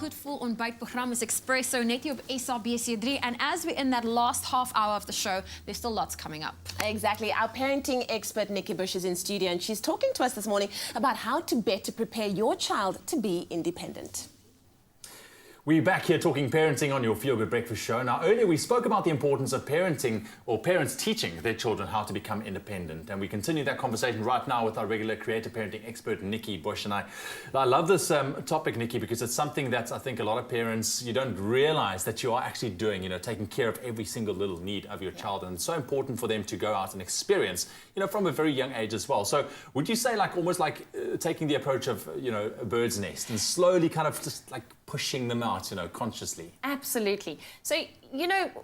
Goed Voel ontbytprogram is Expresso net hier op SABC3, and as we're in that last half hour of the show, there's still lots coming up. Exactly. Our parenting expert Nikki Bush is in studio, and she's talking to us this morning about how to better prepare your child to be independent. We're back here talking parenting on your Feel Good Breakfast show. Now, earlier we spoke about the importance of parenting, or parents teaching their children how to become independent. And we continue that conversation right now with our regular creative parenting expert, Nikki Bush. And I love this topic, Nikki, because it's something that I think a lot of parents, you don't realize that you are actually doing, taking care of every single little need of your child. And it's so important for them to go out and experience, from a very young age as well. So would you say almost like taking the approach of, a bird's nest and slowly kind of just like pushing them out, consciously? Absolutely. So,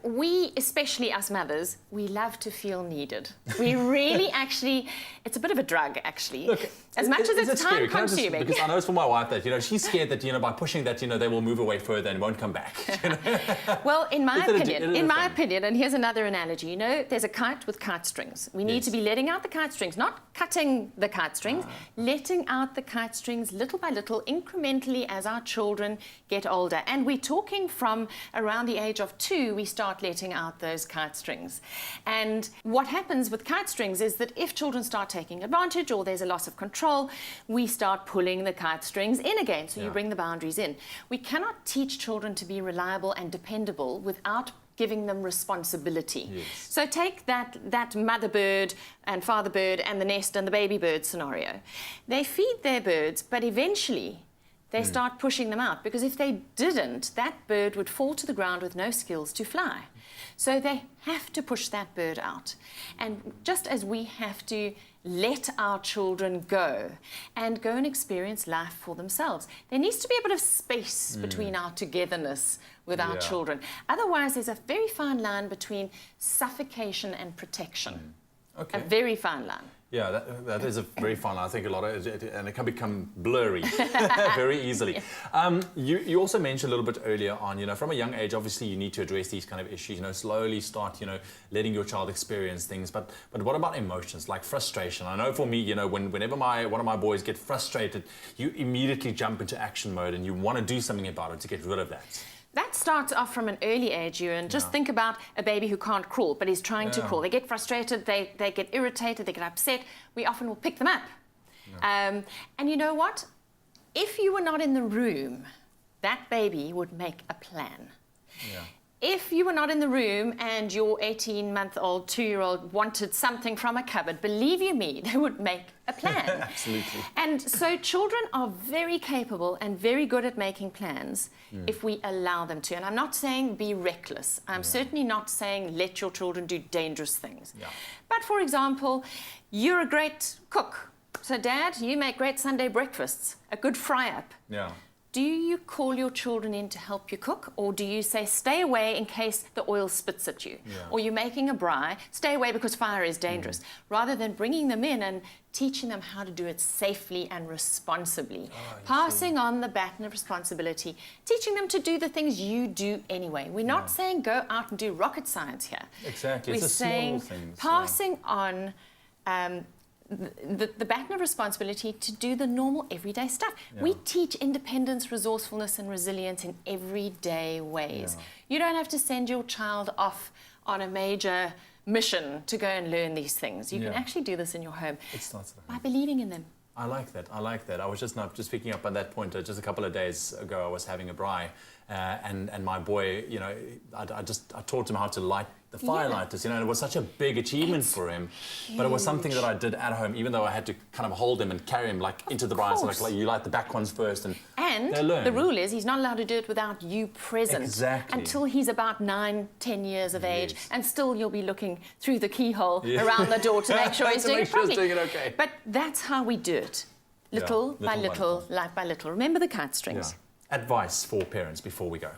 we, especially as mothers, we love to feel needed. We really actually, it's a bit of a drug, actually. Look, as much as it's time consuming. Because I know it's for my wife that, she's scared that, by pushing that, they will move away further and won't come back. Well, in my opinion, and here's another analogy, there's a kite with kite strings. We need to be letting out the kite strings, not cutting the kite strings, letting out the kite strings little by little, incrementally as our children get older. And we're talking from around the age of 2, we start letting out those kite strings. And what happens with kite strings is that if children start taking advantage or there's a loss of control, we start pulling the kite strings in again. So you bring the boundaries in. We cannot teach children to be reliable and dependable without giving them responsibility. Yes. So take that mother bird and father bird and the nest and the baby bird scenario. They feed their birds, but eventually they start pushing them out, because if they didn't, that bird would fall to the ground with no skills to fly. So they have to push that bird out. And just as we have to let our children go and experience life for themselves, there needs to be a bit of space between our togetherness with our children. Otherwise, there's a very fine line between suffocation and protection. Okay. A very fine line. Yeah, that is a very fun line. I think a lot of it, and it can become blurry very easily. You also mentioned a little bit earlier on, from a young age, obviously you need to address these kind of issues, slowly start, letting your child experience things. But what about emotions, like frustration? I know for me, whenever one of my boys get frustrated, you immediately jump into action mode and you want to do something about it to get rid of that. That starts off from an early age, Ewan. Just think about a baby who can't crawl, but is trying to crawl. They get frustrated, they get irritated, they get upset. We often will pick them up. And you know what? If you were not in the room, that baby would make a plan. Yeah. If you were not in the room and your 18-month-old, 2-year-old wanted something from a cupboard, believe you me, they would make a plan. Absolutely. And so children are very capable and very good at making plans if we allow them to. And I'm not saying be reckless. I'm certainly not saying let your children do dangerous things. Yeah. But for example, you're a great cook. So Dad, you make great Sunday breakfasts, a good fry-up. Yeah. Do you call your children in to help you cook, or do you say, stay away in case the oil spits at you? Yeah. Or you're making a braai, stay away because fire is dangerous, rather than bringing them in and teaching them how to do it safely and responsibly. Passing on the baton of responsibility, teaching them to do the things you do anyway. We're not saying go out and do rocket science here. Exactly. We're it's the saying small things. passing on the baton of responsibility to do the normal everyday stuff. We teach independence, resourcefulness and resilience in everyday ways. You don't have to send your child off on a major mission to go and learn these things. You can actually do this in your home by believing in them. I like that. I like that. I was just picking up on that point. Just a couple of days ago, I was having a braai, and my boy, I taught him how to light the firelighters. And it was such a big achievement for him. But it was something that I did at home, even though I had to kind of hold him and carry him into the braai. So like you light the back ones first, and the rule is he's not allowed to do it without you present. Exactly. Until he's about 9, 10 years of age, and still you'll be looking through the keyhole around the door to make sure he's doing it properly. Doing it okay. But that's how we do it. Little by little, life by little. Remember the kite strings. Advice for parents before we go.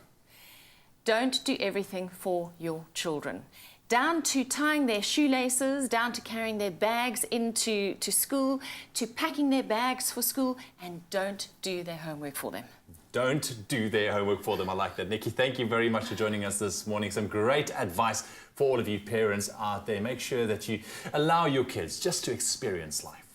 Don't do everything for your children. Down to tying their shoelaces, down to carrying their bags into school, to packing their bags for school, and don't do their homework for them. Don't do their homework for them. I like that. Nikki, thank you very much for joining us this morning. Some great advice for all of you parents out there. Make sure that you allow your kids just to experience life.